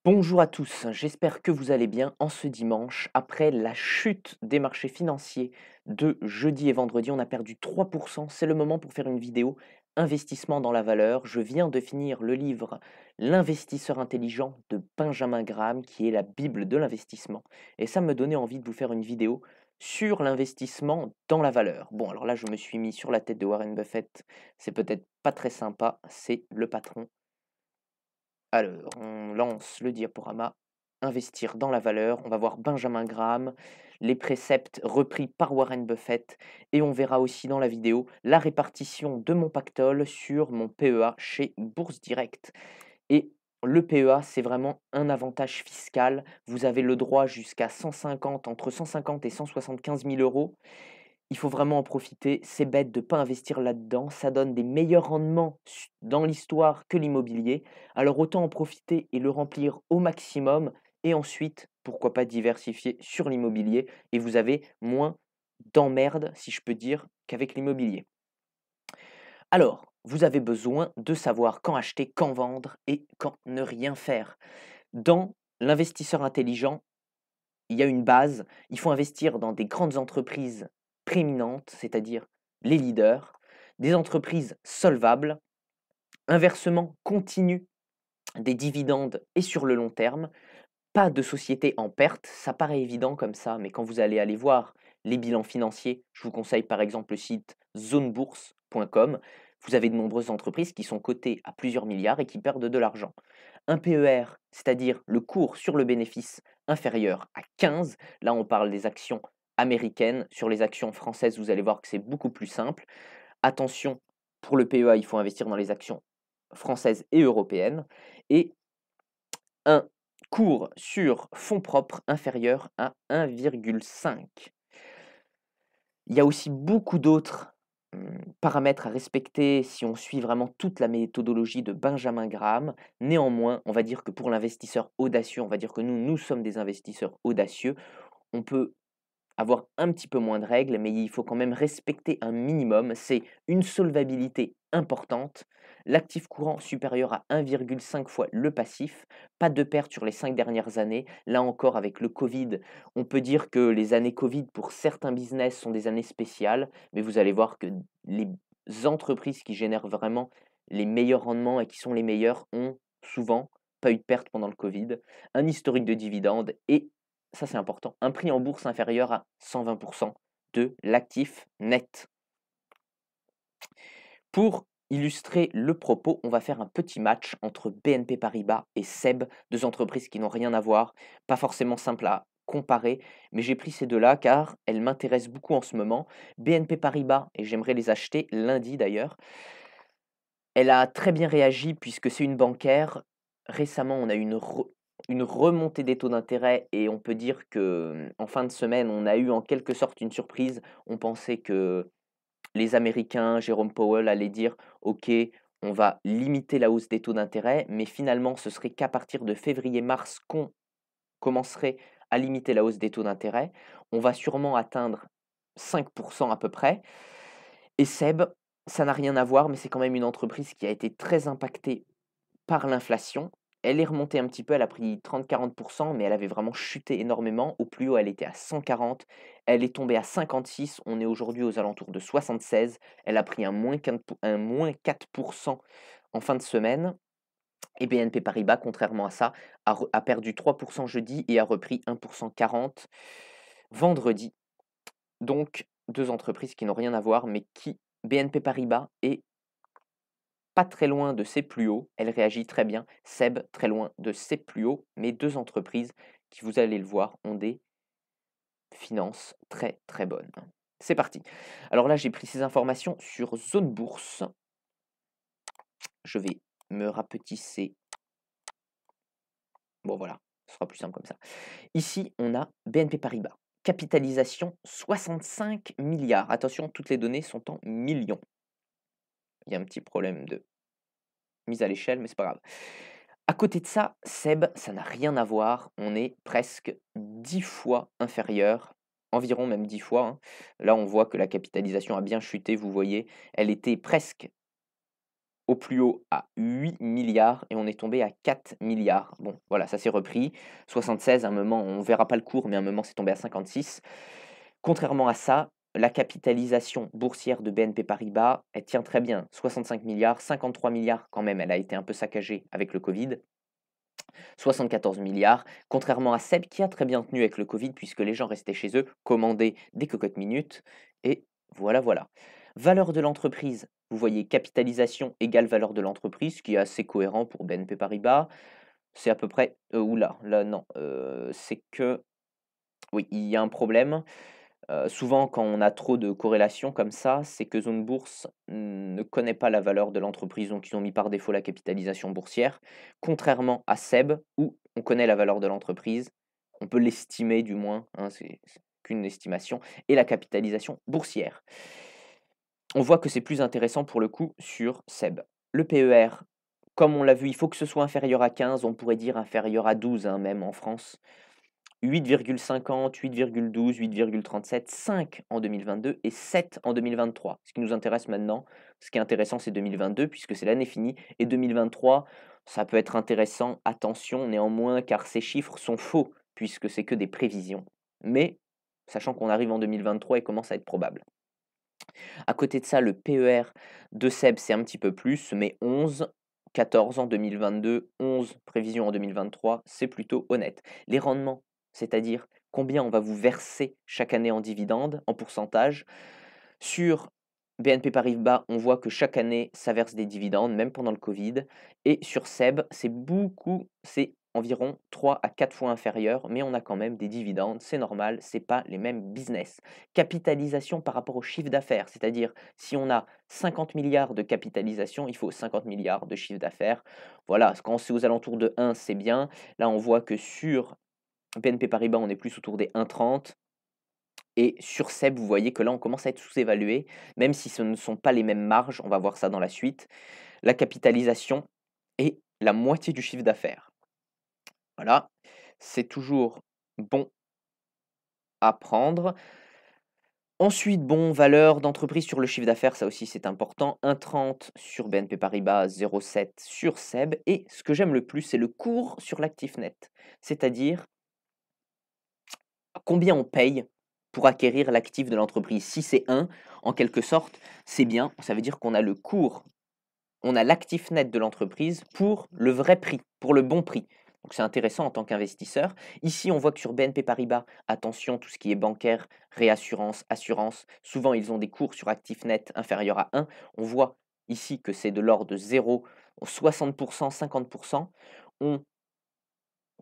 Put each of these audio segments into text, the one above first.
Bonjour à tous, j'espère que vous allez bien en ce dimanche. Après la chute des marchés financiers de jeudi et vendredi, on a perdu 3%. C'est le moment pour faire une vidéo investissement dans la valeur. Je viens de finir le livre L'investisseur intelligent de Benjamin Graham, qui est la Bible de l'investissement. Et ça me donnait envie de vous faire une vidéo sur l'investissement dans la valeur. Bon, alors là, je me suis mis sur la tête de Warren Buffett. C'est peut-être pas très sympa, c'est le patron. Alors, on lance le diaporama. Investir dans la valeur. On va voir Benjamin Graham, les préceptes repris par Warren Buffett et on verra aussi dans la vidéo la répartition de mon pactole sur mon PEA chez Bourse Direct. Et le PEA, c'est vraiment un avantage fiscal. Vous avez le droit jusqu'à 150, entre 150 et 175 000 euros. Il faut vraiment en profiter, c'est bête de ne pas investir là-dedans, ça donne des meilleurs rendements dans l'histoire que l'immobilier, alors autant en profiter et le remplir au maximum, et ensuite, pourquoi pas diversifier sur l'immobilier, et vous avez moins d'emmerdes, si je peux dire, qu'avec l'immobilier. Alors, vous avez besoin de savoir quand acheter, quand vendre et quand ne rien faire. Dans l'investisseur intelligent, il y a une base, il faut investir dans des grandes entreprises prééminentes, c'est-à-dire les leaders, des entreprises solvables, un versement continu des dividendes et sur le long terme, pas de société en perte, ça paraît évident comme ça, mais quand vous allez aller voir les bilans financiers, je vous conseille par exemple le site zonebourse.com, vous avez de nombreuses entreprises qui sont cotées à plusieurs milliards et qui perdent de l'argent. Un PER, c'est-à-dire le cours sur le bénéfice inférieur à 15, là on parle des actions américaines, sur les actions françaises vous allez voir que c'est beaucoup plus simple. Attention, pour le PEA, il faut investir dans les actions françaises et européennes. Et un cours sur fonds propres inférieur à 1,5. Il y a aussi beaucoup d'autres paramètres à respecter si on suit vraiment toute la méthodologie de Benjamin Graham. Néanmoins, on va dire que pour l'investisseur audacieux, on va dire que nous sommes des investisseurs audacieux. On peut avoir un petit peu moins de règles, mais il faut quand même respecter un minimum. C'est une solvabilité importante, l'actif courant supérieur à 1,5 fois le passif, pas de perte sur les 5 dernières années. Là encore, avec le Covid, on peut dire que les années Covid, pour certains business, sont des années spéciales, mais vous allez voir que les entreprises qui génèrent vraiment les meilleurs rendements et qui sont les meilleures ont souvent pas eu de perte pendant le Covid, un historique de dividendes et ça c'est important, un prix en bourse inférieur à 120 de l'actif net. Pour illustrer le propos, on va faire un petit match entre BNP Paribas et SEB, deux entreprises qui n'ont rien à voir, pas forcément simple à comparer, mais j'ai pris ces deux-là car elles m'intéressent beaucoup en ce moment. BNP Paribas, et j'aimerais les acheter lundi d'ailleurs, elle a très bien réagi puisque c'est une bancaire. Récemment, on a eu une remontée des taux d'intérêt et on peut dire que, en fin de semaine, on a eu en quelque sorte une surprise. On pensait que les Américains, Jérôme Powell, allaient dire: «OK, on va limiter la hausse des taux d'intérêt», mais finalement, ce serait qu'à partir de février-mars qu'on commencerait à limiter la hausse des taux d'intérêt. On va sûrement atteindre 5 à peu près et SEB, ça n'a rien à voir, mais c'est quand même une entreprise qui a été très impactée par l'inflation. Elle est remontée un petit peu, elle a pris 30-40 mais elle avait vraiment chuté énormément. Au plus haut, elle était à 140, elle est tombée à 56, on est aujourd'hui aux alentours de 76. Elle a pris un moins 4 en fin de semaine et BNP Paribas, contrairement à ça, a perdu 3 jeudi et a repris 1 40 vendredi. Donc 2 entreprises qui n'ont rien à voir, mais qui BNP Paribas est pas très loin de ses plus hauts, elle réagit très bien. Seb, très loin de ses plus hauts, mais 2 entreprises qui, vous allez le voir, ont des finances très, très bonnes. C'est parti. Alors là, j'ai pris ces informations sur Zone Bourse. Je vais me rapetisser. Bon voilà, ce sera plus simple comme ça. Ici, on a BNP Paribas. Capitalisation 65 milliards. Attention, toutes les données sont en millions. Il y a un petit problème de mise à l'échelle, mais c'est pas grave. À côté de ça, Seb, ça n'a rien à voir. On est presque 10 fois inférieur, environ même 10 fois, hein. Là, on voit que la capitalisation a bien chuté, vous voyez. Elle était presque au plus haut à 8 milliards et on est tombé à 4 milliards. Bon, voilà, ça s'est repris. 76, à un moment, on ne verra pas le cours, mais à un moment, c'est tombé à 56. Contrairement à ça, la capitalisation boursière de BNP Paribas, elle tient très bien. 65 milliards, 53 milliards quand même, elle a été un peu saccagée avec le Covid. 74 milliards, contrairement à SEB qui a très bien tenu avec le Covid puisque les gens restaient chez eux, commandaient des cocottes minutes et voilà, voilà. Valeur de l'entreprise, vous voyez capitalisation égale valeur de l'entreprise, ce qui est assez cohérent pour BNP Paribas. C'est à peu près, oula, là non, c'est que oui, il y a un problème. Souvent, quand on a trop de corrélations comme ça, c'est que Zone Bourse ne connaît pas la valeur de l'entreprise, donc ils ont mis par défaut la capitalisation boursière. Contrairement à SEB, où on connaît la valeur de l'entreprise, on peut l'estimer du moins, hein, c'est qu'une estimation, et la capitalisation boursière. On voit que c'est plus intéressant pour le coup sur SEB. Le PER, comme on l'a vu, il faut que ce soit inférieur à 15, on pourrait dire inférieur à 12, hein, même en France. 8,50, 8,12, 8,37, 5 en 2022 et 7 en 2023. Ce qui nous intéresse maintenant, ce qui est intéressant, c'est 2022 puisque c'est l'année finie et 2023, ça peut être intéressant, attention néanmoins, car ces chiffres sont faux puisque c'est que des prévisions. Mais sachant qu'on arrive en 2023 et commence à être probable. À côté de ça, le PER de SEB, c'est un petit peu plus, mais 11, 14 en 2022, 11 prévisions en 2023, c'est plutôt honnête. Les rendements, c'est-à-dire combien on va vous verser chaque année en dividendes, en pourcentage. Sur BNP Paribas, on voit que chaque année, ça verse des dividendes, même pendant le Covid. Et sur SEB, c'est environ 3 à 4 fois inférieur, mais on a quand même des dividendes, c'est normal, c'est pas les mêmes business. Capitalisation par rapport au chiffre d'affaires, c'est-à-dire si on a 50 milliards de capitalisation, il faut 50 milliards de chiffre d'affaires. Voilà, quand c'est aux alentours de 1, c'est bien. Là, on voit que sur BNP Paribas, on est plus autour des 1,30. Et sur SEB, vous voyez que là, on commence à être sous-évalué, même si ce ne sont pas les mêmes marges, on va voir ça dans la suite. La capitalisation est la moitié du chiffre d'affaires. Voilà, c'est toujours bon à prendre. Ensuite, bon, valeur d'entreprise sur le chiffre d'affaires, ça aussi c'est important. 1,30 sur BNP Paribas, 0,7 sur SEB. Et ce que j'aime le plus, c'est le cours sur l'actif net. C'est-à-dire combien on paye pour acquérir l'actif de l'entreprise. Si c'est 1, en quelque sorte, c'est bien. Ça veut dire qu'on a le cours, on a l'actif net de l'entreprise pour le vrai prix, pour le bon prix. Donc c'est intéressant en tant qu'investisseur. Ici, on voit que sur BNP Paribas, attention, tout ce qui est bancaire, réassurance, assurance, souvent ils ont des cours sur actif net inférieurs à 1. On voit ici que c'est de l'ordre de 0, 60%, 50%. On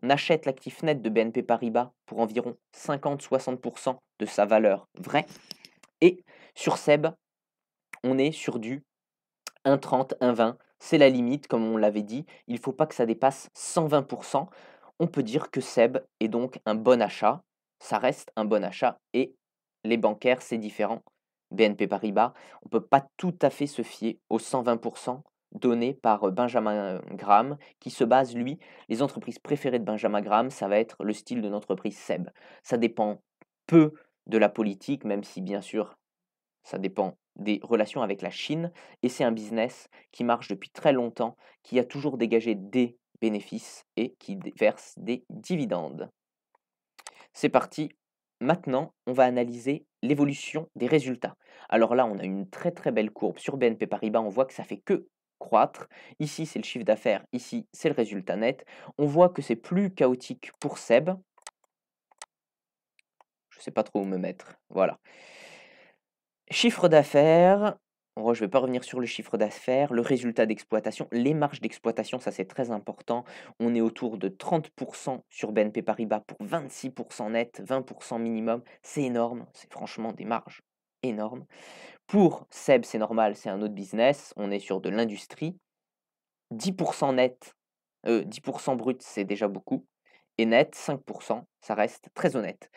achète l'actif net de BNP Paribas pour environ 50-60% de sa valeur vraie. Et sur SEB, on est sur du 1,30, 1,20. C'est la limite, comme on l'avait dit. Il ne faut pas que ça dépasse 120%. On peut dire que SEB est donc un bon achat. Ça reste un bon achat. Et les bancaires, c'est différent. BNP Paribas, on ne peut pas tout à fait se fier aux 120% donnés par Benjamin Graham, qui se base, lui, les entreprises préférées de Benjamin Graham, ça va être le style de l'entreprise SEB. Ça dépend peu de la politique, même si bien sûr ça dépend des relations avec la Chine et c'est un business qui marche depuis très longtemps, qui a toujours dégagé des bénéfices et qui verse des dividendes. C'est parti. Maintenant, on va analyser l'évolution des résultats. Alors là, on a une très très belle courbe sur BNP Paribas, on voit que ça fait que croître. Ici, c'est le chiffre d'affaires, ici, c'est le résultat net. On voit que c'est plus chaotique pour SEB. Je ne sais pas trop où me mettre. Voilà. Chiffre d'affaires, je ne vais pas revenir sur le chiffre d'affaires, le résultat d'exploitation, les marges d'exploitation, ça c'est très important. On est autour de 30% sur BNP Paribas pour 26% net, 20% minimum. C'est énorme, c'est franchement des marges énormes. Pour SEB, c'est normal, c'est un autre business, on est sur de l'industrie. 10% net, 10% brut, c'est déjà beaucoup. Et net, 5%, ça reste très honnête.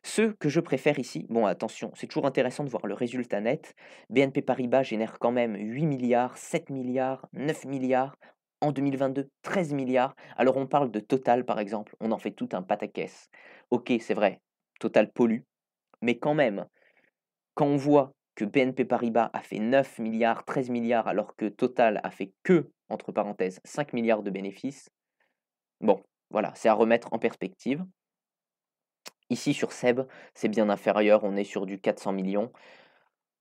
Ce que je préfère ici, bon attention, c'est toujours intéressant de voir le résultat net. BNP Paribas génère quand même 8 milliards, 7 milliards, 9 milliards. En 2022, 13 milliards. Alors on parle de Total par exemple, on en fait tout un pataquès. Ok, c'est vrai, Total pollue, mais quand même, quand on voit que BNP Paribas a fait 9 milliards, 13 milliards, alors que Total a fait que, entre parenthèses, 5 milliards de bénéfices. Bon, voilà, c'est à remettre en perspective. Ici, sur SEB, c'est bien inférieur, on est sur du 400 millions.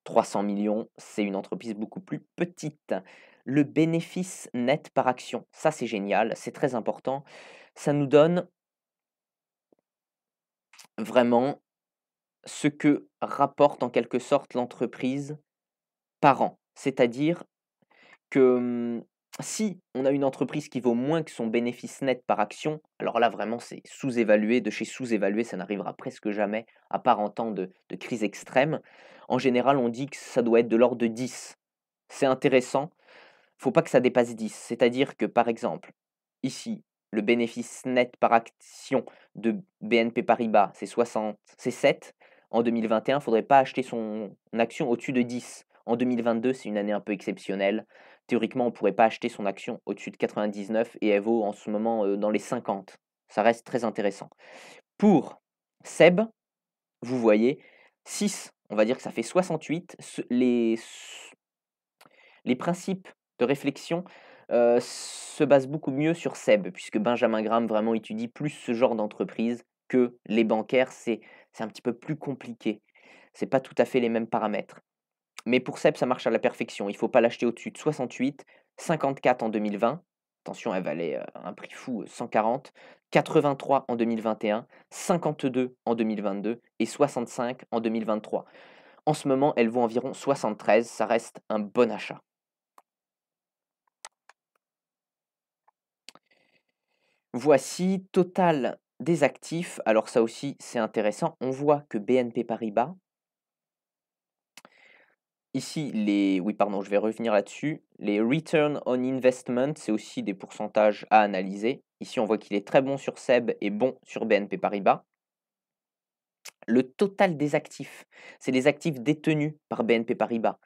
300 millions, c'est une entreprise beaucoup plus petite. Le bénéfice net par action, ça c'est génial, c'est très important. Ça nous donne vraiment ce que rapporte en quelque sorte l'entreprise par an. C'est-à-dire que si on a une entreprise qui vaut moins que son bénéfice net par action, alors là vraiment c'est sous-évalué, de chez sous-évalué, ça n'arrivera presque jamais, à part en temps de crise extrême. En général, on dit que ça doit être de l'ordre de 10. C'est intéressant, faut pas que ça dépasse 10. C'est-à-dire que, par exemple, ici, le bénéfice net par action de BNP Paribas, c'est 7. En 2021, il ne faudrait pas acheter son action au-dessus de 10. En 2022, c'est une année un peu exceptionnelle. Théoriquement, on ne pourrait pas acheter son action au-dessus de 99 et elle vaut en ce moment dans les 50. Ça reste très intéressant. Pour SEB, vous voyez, 6, on va dire que ça fait 68. Les principes de réflexion, se basent beaucoup mieux sur SEB, puisque Benjamin Graham vraiment étudie plus ce genre d'entreprise que les bancaires, c'est un petit peu plus compliqué. C'est pas tout à fait les mêmes paramètres. Mais pour SEB, ça marche à la perfection. Il ne faut pas l'acheter au-dessus de 68, 54 en 2020. Attention, elle valait, un prix fou, 140, 83 en 2021, 52 en 2022 et 65 en 2023. En ce moment, elle vaut environ 73, ça reste un bon achat. Voici total des actifs. Alors ça aussi, c'est intéressant. On voit que BNP Paribas, ici, oui, pardon, je vais revenir là-dessus. Les return on investment, c'est aussi des pourcentages à analyser. Ici, on voit qu'il est très bon sur SEB et bon sur BNP Paribas. Le total des actifs, c'est les actifs détenus par BNP Paribas.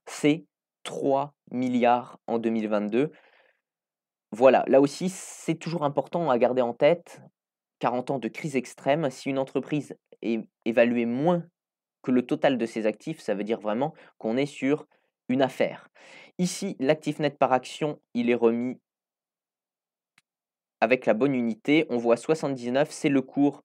C'est 3 milliards en 2022. Voilà, là aussi, c'est toujours important à garder en tête. 40 ans de crise extrême, si une entreprise est évaluée moins que le total de ses actifs, ça veut dire vraiment qu'on est sur une affaire. Ici, l'actif net par action, il est remis avec la bonne unité. On voit 79, c'est le cours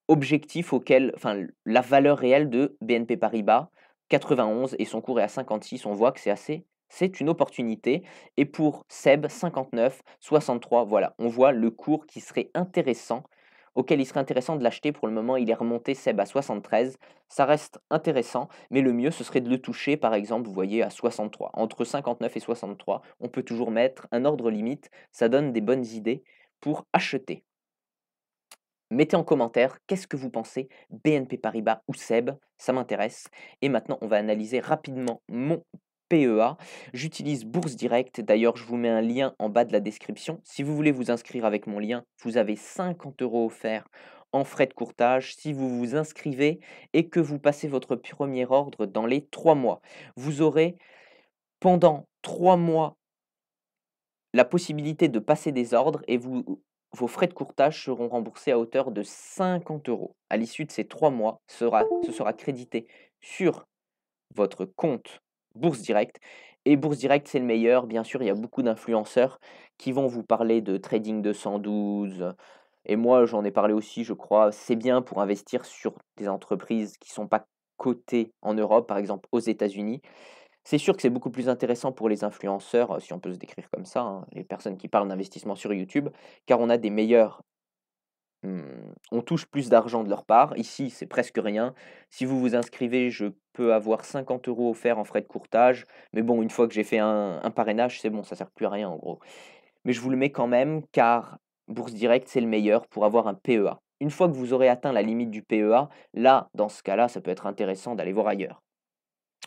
objectif auquel, enfin, la valeur réelle de BNP Paribas, 91 et son cours est à 56. On voit que c'est une opportunité. Et pour SEB, 59, 63, voilà, on voit le cours qui serait intéressant, auquel il serait intéressant de l'acheter. Pour le moment, il est remonté SEB à 73. Ça reste intéressant, mais le mieux, ce serait de le toucher, par exemple, vous voyez, à 63. Entre 59 et 63, on peut toujours mettre un ordre limite. Ça donne des bonnes idées pour acheter. Mettez en commentaire, qu'est-ce que vous pensez, BNP Paribas ou SEB? Ça m'intéresse. Et maintenant, on va analyser rapidement mon PEA. J'utilise Bourse Direct. D'ailleurs, je vous mets un lien en bas de la description. Si vous voulez vous inscrire avec mon lien, vous avez 50 € offerts en frais de courtage si vous vous inscrivez et que vous passez votre premier ordre dans les 3 mois. Vous aurez pendant 3 mois la possibilité de passer des ordres et vos frais de courtage seront remboursés à hauteur de 50 €. À l'issue de ces 3 mois, ce sera crédité sur votre compte Bourse Direct et Bourse Direct, c'est le meilleur. Bien sûr, il y a beaucoup d'influenceurs qui vont vous parler de Trading 212 et moi, j'en ai parlé aussi, je crois. C'est bien pour investir sur des entreprises qui ne sont pas cotées en Europe, par exemple aux États-Unis. C'est sûr que c'est beaucoup plus intéressant pour les influenceurs, si on peut se décrire comme ça, hein, les personnes qui parlent d'investissement sur YouTube, car on a des meilleurs on touche plus d'argent de leur part. Ici, c'est presque rien. Si vous vous inscrivez, je peux avoir 50 € offerts en frais de courtage, mais bon, une fois que j'ai fait un parrainage, c'est bon, ça sert plus à rien en gros. Mais je vous le mets quand même, car Bourse Direct, c'est le meilleur pour avoir un PEA. Une fois que vous aurez atteint la limite du PEA, là, dans ce cas-là, ça peut être intéressant d'aller voir ailleurs.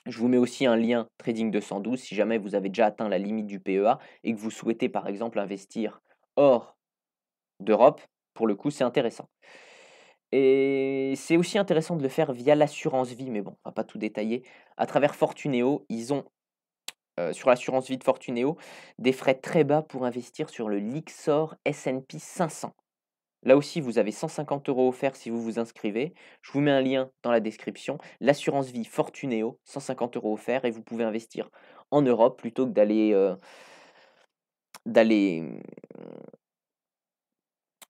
Je vous mets aussi un lien Trading 212 si jamais vous avez déjà atteint la limite du PEA et que vous souhaitez par exemple investir hors d'Europe. Pour le coup, c'est intéressant. Et c'est aussi intéressant de le faire via l'assurance vie, mais bon, on va pas tout détailler. À travers Fortuneo, ils ont sur l'assurance vie de Fortuneo des frais très bas pour investir sur le Lyxor S&P 500. Là aussi, vous avez 150 € offerts si vous vous inscrivez. Je vous mets un lien dans la description. L'assurance vie Fortuneo, 150 € offerts et vous pouvez investir en Europe plutôt que d'aller,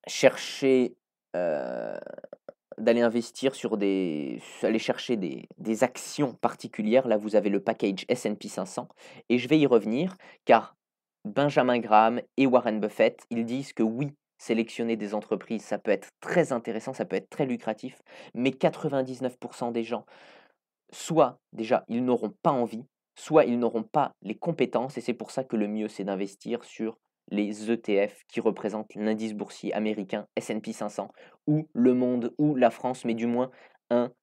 chercher, heu, d'aller investir sur aller chercher des actions particulières. Là, vous avez le package S&P 500 et je vais y revenir car Benjamin Graham et Warren Buffett, ils disent que oui, sélectionner des entreprises, ça peut être très intéressant, ça peut être très lucratif, mais 99 des gens, soit déjà, ils n'auront pas envie, soit ils n'auront pas les compétences et c'est pour ça que le mieux, c'est d'investir sur les ETF qui représentent l'indice boursier américain S&P 500 ou le monde ou la France, mais du moins un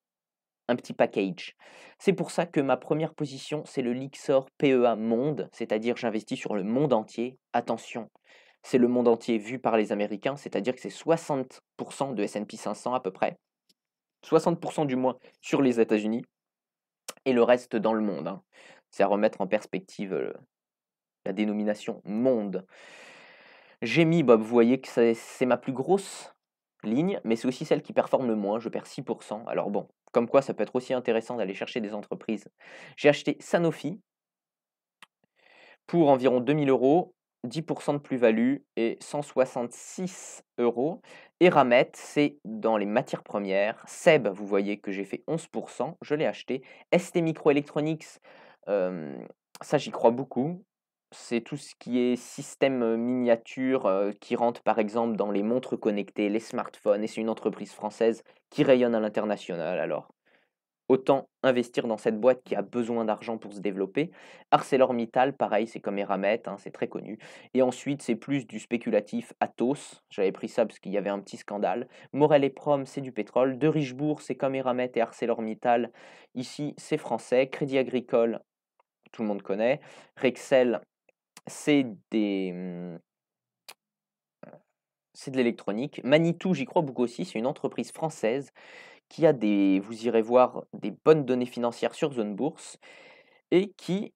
un petit package. C'est pour ça que ma première position, c'est le Lyxor PEA Monde, c'est-à-dire j'investis sur le monde entier. Attention, c'est le monde entier vu par les Américains, c'est-à-dire que c'est 60 de S&P 500 à peu près, 60 du moins sur les États-Unis et le reste dans le monde, hein. C'est à remettre en perspective, la dénomination monde. J'ai mis, bah, vous voyez que c'est ma plus grosse ligne, mais c'est aussi celle qui performe le moins, je perds 6. Alors bon, comme quoi ça peut être aussi intéressant d'aller chercher des entreprises. J'ai acheté Sanofi pour environ 2 000 €, 10 de plus-value et 166 €. Eramet, c'est dans les matières premières. SEB, vous voyez que j'ai fait 11, je l'ai acheté. ST Microelectronics, hem, ça j'y crois beaucoup. C'est tout ce qui est système, miniature, qui rentre par exemple dans les montres connectées, les smartphones et c'est une entreprise française qui rayonne à l'international alors autant investir dans cette boîte qui a besoin d'argent pour se développer. ArcelorMittal, pareil, c'est comme Eramet, hein, c'est très connu. Et ensuite, c'est plus du spéculatif Atos. J'avais pris ça parce qu'il y avait un petit scandale. Morel et Prom, c'est du pétrole. De Richebourg, c'est comme Eramet et ArcelorMittal. Ici, c'est français. Crédit Agricole, tout le monde connaît. Rexel, c'est c'est de l'électronique. Manitou, j'y crois beaucoup aussi. C'est une entreprise française qui a vous irez voir, des bonnes données financières sur Zone Bourse et qui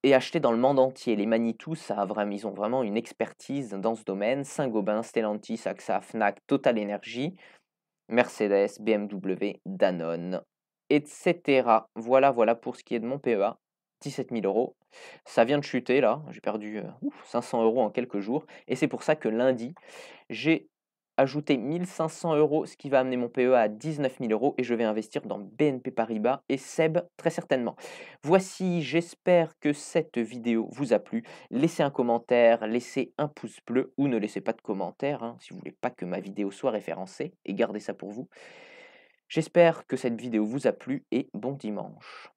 est acheté dans le monde entier. Les Manitou, ils ont vraiment une expertise dans ce domaine. Saint-Gobain, Stellantis, AXA, Fnac, Total Energy, Mercedes, BMW, Danone, etc. Voilà, voilà pour ce qui est de mon PEA. 17 000 €. Ça vient de chuter là, j'ai perdu 500 € en quelques jours. Et c'est pour ça que lundi, j'ai ajouté 1 500 €, ce qui va amener mon PEA à 19 000 € et je vais investir dans BNP Paribas et SEB très certainement. Voici, j'espère que cette vidéo vous a plu. Laissez un commentaire, laissez un pouce bleu ou ne laissez pas de commentaire, hein, si vous voulez pas que ma vidéo soit référencée et gardez ça pour vous. J'espère que cette vidéo vous a plu et bon dimanche.